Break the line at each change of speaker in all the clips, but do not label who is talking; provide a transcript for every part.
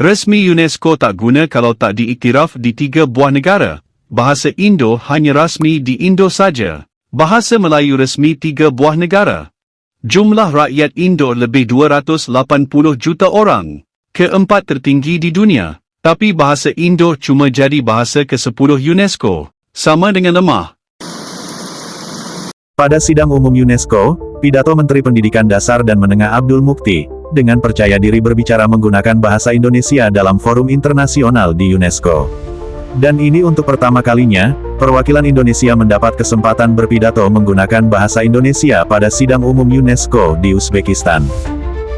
Resmi UNESCO tak guna kalau tak diiktiraf di 3 buah negara. Bahasa Indo hanya rasmi di Indo saja. Bahasa Melayu resmi 3 buah negara. Jumlah rakyat Indo lebih 280 juta orang. Keempat tertinggi di dunia. Tapi bahasa Indo cuma jadi bahasa ke-10 UNESCO. Sama dengan lemah.
Pada sidang umum UNESCO, pidato Menteri Pendidikan Dasar dan Menengah Abdul Mukti, dengan percaya diri berbicara menggunakan bahasa Indonesia dalam forum internasional di UNESCO. Dan ini untuk pertama kalinya, perwakilan Indonesia mendapat kesempatan berpidato menggunakan bahasa Indonesia pada sidang umum UNESCO di Uzbekistan.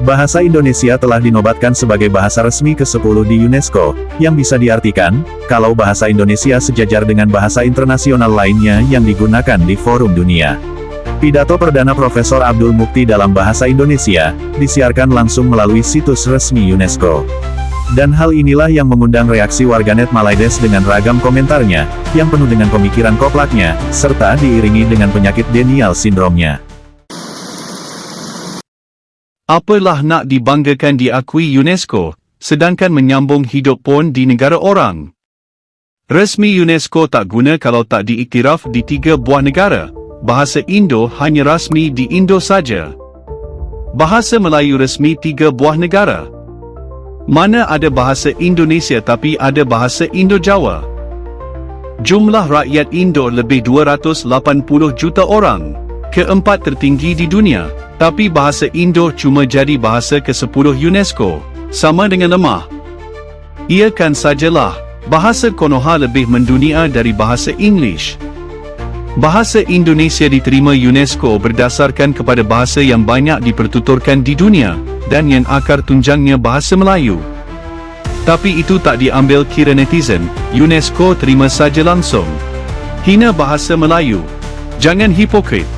Bahasa Indonesia telah dinobatkan sebagai bahasa resmi ke-10 di UNESCO, yang bisa diartikan, kalau bahasa Indonesia sejajar dengan bahasa internasional lainnya yang digunakan di forum dunia. Pidato perdana Profesor Abdul Mukti dalam bahasa Indonesia, disiarkan langsung melalui situs resmi UNESCO. Dan hal inilah yang mengundang reaksi warganet Malaides dengan ragam komentarnya, yang penuh dengan pemikiran koplaknya, serta diiringi dengan penyakit Denial sindromnya.
Apalah nak dibanggakan diakui UNESCO, sedangkan menyambung hidup pun di negara orang. Resmi UNESCO tak guna kalau tak diiktiraf di 3 buah negara. Bahasa Indo hanya rasmi di Indo saja. Bahasa Melayu resmi 3 buah negara. Mana ada bahasa Indonesia tapi ada bahasa Indo-Jawa. Jumlah rakyat Indo lebih 280 juta orang. Keempat tertinggi di dunia. Tapi bahasa Indo cuma jadi bahasa ke-10 UNESCO. Sama dengan lemah. Ia kan sajalah, bahasa Konoha lebih mendunia dari bahasa English. Bahasa Indonesia diterima UNESCO berdasarkan kepada bahasa yang banyak dipertuturkan di dunia, dan yang akar tunjangnya bahasa Melayu. Tapi itu tak diambil kira netizen, UNESCO terima saja langsung. Hina bahasa Melayu. Jangan hipokrit.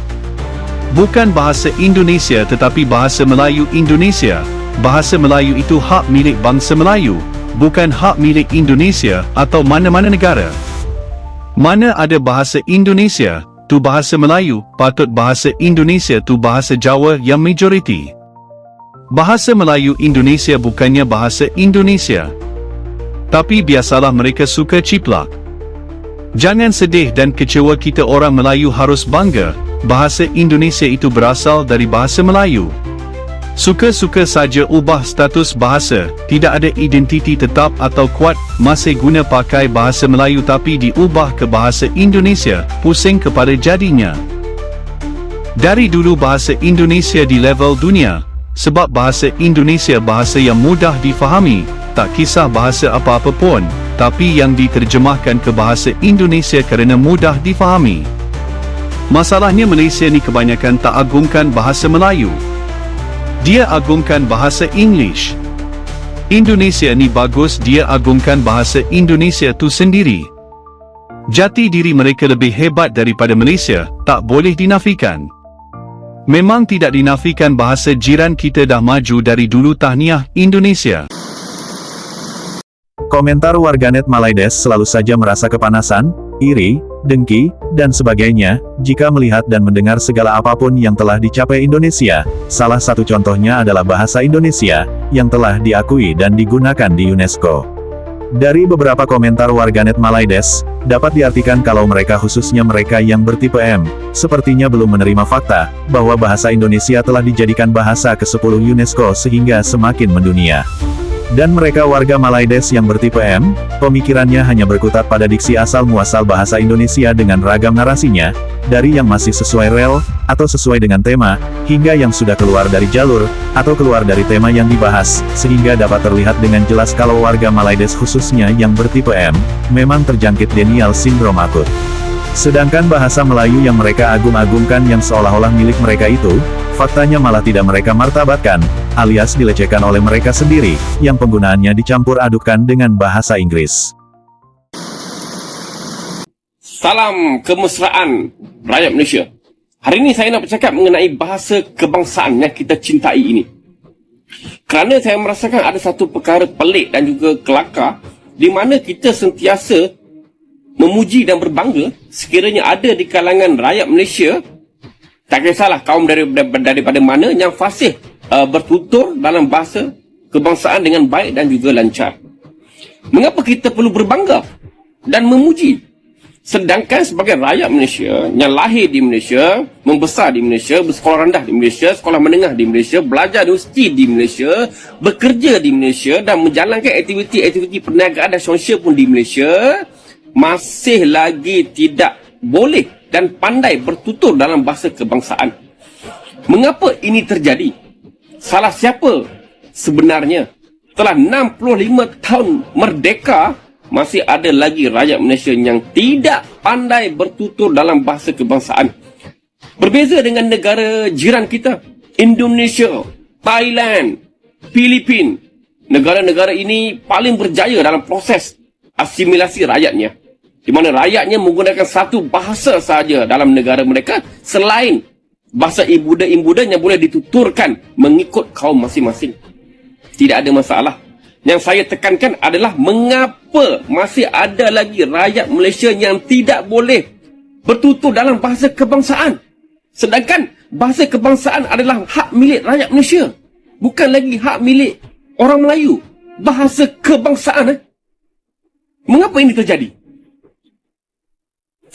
Bukan bahasa Indonesia tetapi bahasa Melayu Indonesia. Bahasa Melayu itu hak milik bangsa Melayu, bukan hak milik Indonesia atau mana-mana negara. Mana ada bahasa Indonesia, tu bahasa Melayu, patut bahasa Indonesia tu bahasa Jawa yang majoriti. Bahasa Melayu Indonesia bukannya bahasa Indonesia. Tapi biasalah mereka suka ciplak. Jangan sedih dan kecewa, kita orang Melayu harus bangga, bahasa Indonesia itu berasal dari bahasa Melayu. Suka-suka saja ubah status bahasa, tidak ada identiti tetap atau kuat, masih guna pakai bahasa Melayu tapi diubah ke bahasa Indonesia, pusing kepala jadinya. Dari dulu bahasa Indonesia di level dunia, sebab bahasa Indonesia bahasa yang mudah difahami, tak kisah bahasa apa-apa pun, tapi yang diterjemahkan ke bahasa Indonesia kerana mudah difahami. Masalahnya Malaysia ni kebanyakan tak agungkan bahasa Melayu. Dia agungkan bahasa English. Indonesia ni bagus, dia agungkan bahasa Indonesia tu sendiri. Jati diri mereka lebih hebat daripada Malaysia, tak boleh dinafikan. Memang tidak dinafikan bahasa jiran kita dah maju dari dulu. Tahniah Indonesia.
Komentar warganet Malaides selalu saja merasa kepanasan, iri, dengki, dan sebagainya, jika melihat dan mendengar segala apapun yang telah dicapai Indonesia. Salah satu contohnya adalah bahasa Indonesia, yang telah diakui dan digunakan di UNESCO. Dari beberapa komentar warganet Malaides, dapat diartikan kalau mereka, khususnya mereka yang bertipe M, sepertinya belum menerima fakta, bahwa bahasa Indonesia telah dijadikan bahasa ke-10 UNESCO sehingga semakin mendunia. Dan mereka warga Malaides yang bertipe M, pemikirannya hanya berkutat pada diksi asal-muasal bahasa Indonesia dengan ragam narasinya, dari yang masih sesuai rel, atau sesuai dengan tema, hingga yang sudah keluar dari jalur, atau keluar dari tema yang dibahas, sehingga dapat terlihat dengan jelas kalau warga Malaides khususnya yang bertipe M, memang terjangkit Denial sindrom akut. Sedangkan bahasa Melayu yang mereka agung-agungkan yang seolah-olah milik mereka itu, faktanya malah tidak mereka martabatkan, alias dilecehkan oleh mereka sendiri, yang penggunaannya dicampur adukkan dengan bahasa Inggris.
Salam kemesraan rakyat Malaysia. Hari ini saya nak bercakap mengenai bahasa kebangsaan yang kita cintai ini. Kerana saya merasakan ada satu perkara pelik dan juga kelakar, di mana kita sentiasa memuji dan berbangga sekiranya ada di kalangan rakyat Malaysia, tak kisahlah kaum daripada mana, yang fasih bertutur dalam bahasa kebangsaan dengan baik dan juga lancar. Mengapa kita perlu berbangga dan memuji? Sedangkan sebagai rakyat Malaysia yang lahir di Malaysia, membesar di Malaysia, bersekolah rendah di Malaysia, sekolah menengah di Malaysia, belajar universiti di Malaysia, bekerja di Malaysia dan menjalankan aktiviti-aktiviti perniagaan dan sosial pun di Malaysia, masih lagi tidak boleh dan pandai bertutur dalam bahasa kebangsaan. Mengapa ini terjadi? Salah siapa sebenarnya? Setelah 65 tahun merdeka, masih ada lagi rakyat Malaysia yang tidak pandai bertutur dalam bahasa kebangsaan. Berbeza dengan negara jiran kita, Indonesia, Thailand, Filipina. Negara-negara ini paling berjaya dalam proses asimilasi rakyatnya, di mana rakyatnya menggunakan satu bahasa sahaja dalam negara mereka selain bahasa ibuda-ibuda yang boleh dituturkan mengikut kaum masing-masing. Tidak ada masalah. Yang saya tekankan adalah mengapa masih ada lagi rakyat Malaysia yang tidak boleh bertutur dalam bahasa kebangsaan. Sedangkan bahasa kebangsaan adalah hak milik rakyat Malaysia, bukan lagi hak milik orang Melayu. Bahasa kebangsaan. Mengapa ini terjadi?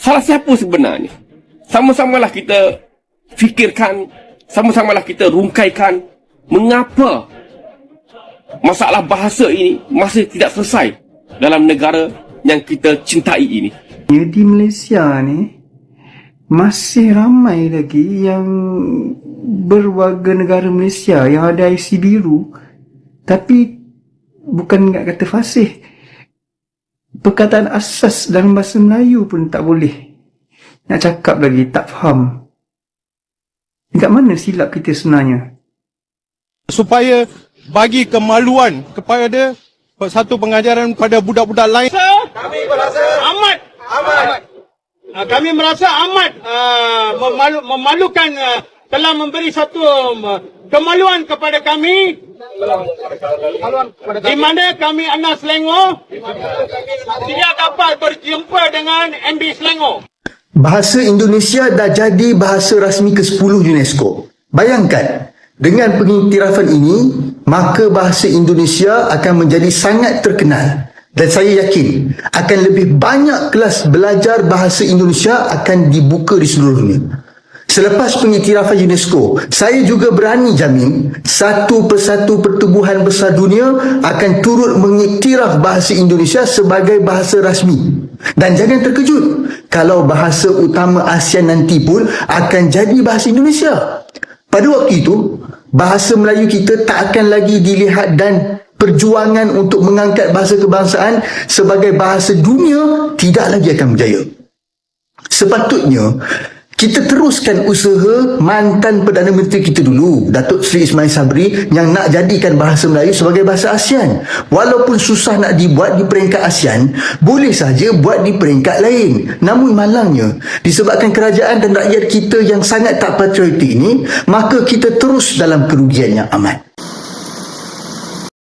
Salah siapa sebenarnya? Sama-samalah kita fikirkan, sama-samalah kita rungkaikan mengapa masalah bahasa ini masih tidak selesai dalam negara yang kita cintai ini.
Di Malaysia ni masih ramai lagi yang berwarga negara Malaysia yang ada IC biru, tapi bukan nak kata fasih, perkataan asas dalam bahasa Melayu pun tak boleh. Nak cakap lagi tak faham. Dekat mana silap kita sebenarnya?
Supaya bagi kemaluan kepada satu pengajaran pada budak-budak lain. Kami merasa amat. Kami merasa amat memalukan, telah memberi satu kemaluan kepada kami, di mana kami anak Selangor tidak dapat berjumpa dengan MB Selangor.
Bahasa Indonesia dah jadi bahasa rasmi ke-10 UNESCO. Bayangkan, dengan pengiktirafan ini, maka bahasa Indonesia akan menjadi sangat terkenal. Dan saya yakin, akan lebih banyak kelas belajar bahasa Indonesia akan dibuka di seluruh dunia. Selepas pengiktirafan UNESCO, saya juga berani jamin, satu persatu pertubuhan besar dunia akan turut mengiktiraf bahasa Indonesia sebagai bahasa rasmi. Dan jangan terkejut, kalau bahasa utama ASEAN nanti pun akan jadi bahasa Indonesia. Pada waktu itu, bahasa Melayu kita tak akan lagi dilihat dan perjuangan untuk mengangkat bahasa kebangsaan sebagai bahasa dunia tidak lagi akan berjaya. Sepatutnya, kita teruskan usaha mantan Perdana Menteri kita dulu, Datuk Seri Ismail Sabri, yang nak jadikan bahasa Melayu sebagai bahasa ASEAN. Walaupun susah nak dibuat di peringkat ASEAN, boleh saja buat di peringkat lain. Namun malangnya, disebabkan kerajaan dan rakyat kita yang sangat tak patriotik ini, maka kita terus dalam kerugian yang amat.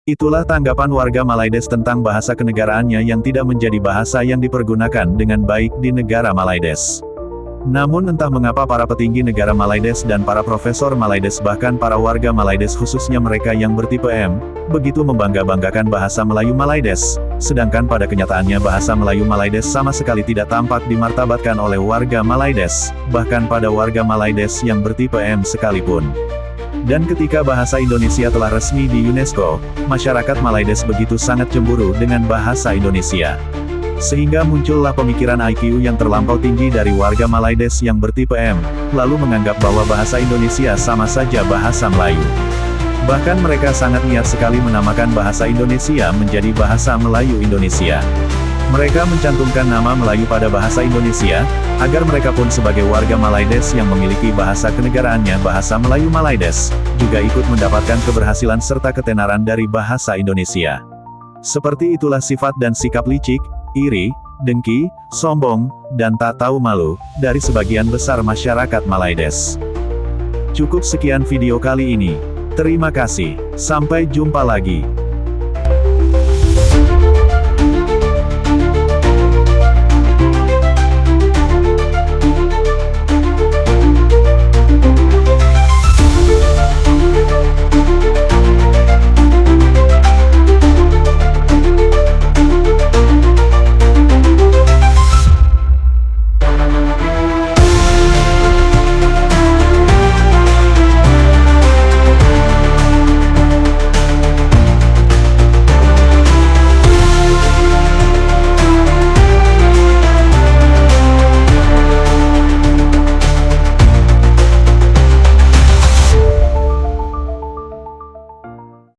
Itulah tanggapan warga Malaides tentang bahasa kenegaraannya yang tidak menjadi bahasa yang dipergunakan dengan baik di negara Malaides. Namun entah mengapa para petinggi negara Malaides dan para profesor Malaides bahkan para warga Malaides khususnya mereka yang bertipe M, begitu membangga-banggakan bahasa Melayu Malaides, sedangkan pada kenyataannya bahasa Melayu Malaides sama sekali tidak tampak dimartabatkan oleh warga Malaides, bahkan pada warga Malaides yang bertipe M sekalipun. Dan ketika bahasa Indonesia telah resmi di UNESCO, masyarakat Malaides begitu sangat cemburu dengan bahasa Indonesia. Sehingga muncullah pemikiran IQ yang terlampau tinggi dari warga Malaides yang bertipe M, lalu menganggap bahwa bahasa Indonesia sama saja bahasa Melayu. Bahkan mereka sangat niat sekali menamakan bahasa Indonesia menjadi bahasa Melayu Indonesia. Mereka mencantumkan nama Melayu pada bahasa Indonesia, agar mereka pun sebagai warga Malaides yang memiliki bahasa kenegaraannya bahasa Melayu Malaides, juga ikut mendapatkan keberhasilan serta ketenaran dari bahasa Indonesia. Seperti itulah sifat dan sikap licik, iri, dengki, sombong, dan tak tahu malu, dari sebagian besar masyarakat Malaides. Cukup sekian video kali ini. Terima kasih. Sampai jumpa lagi.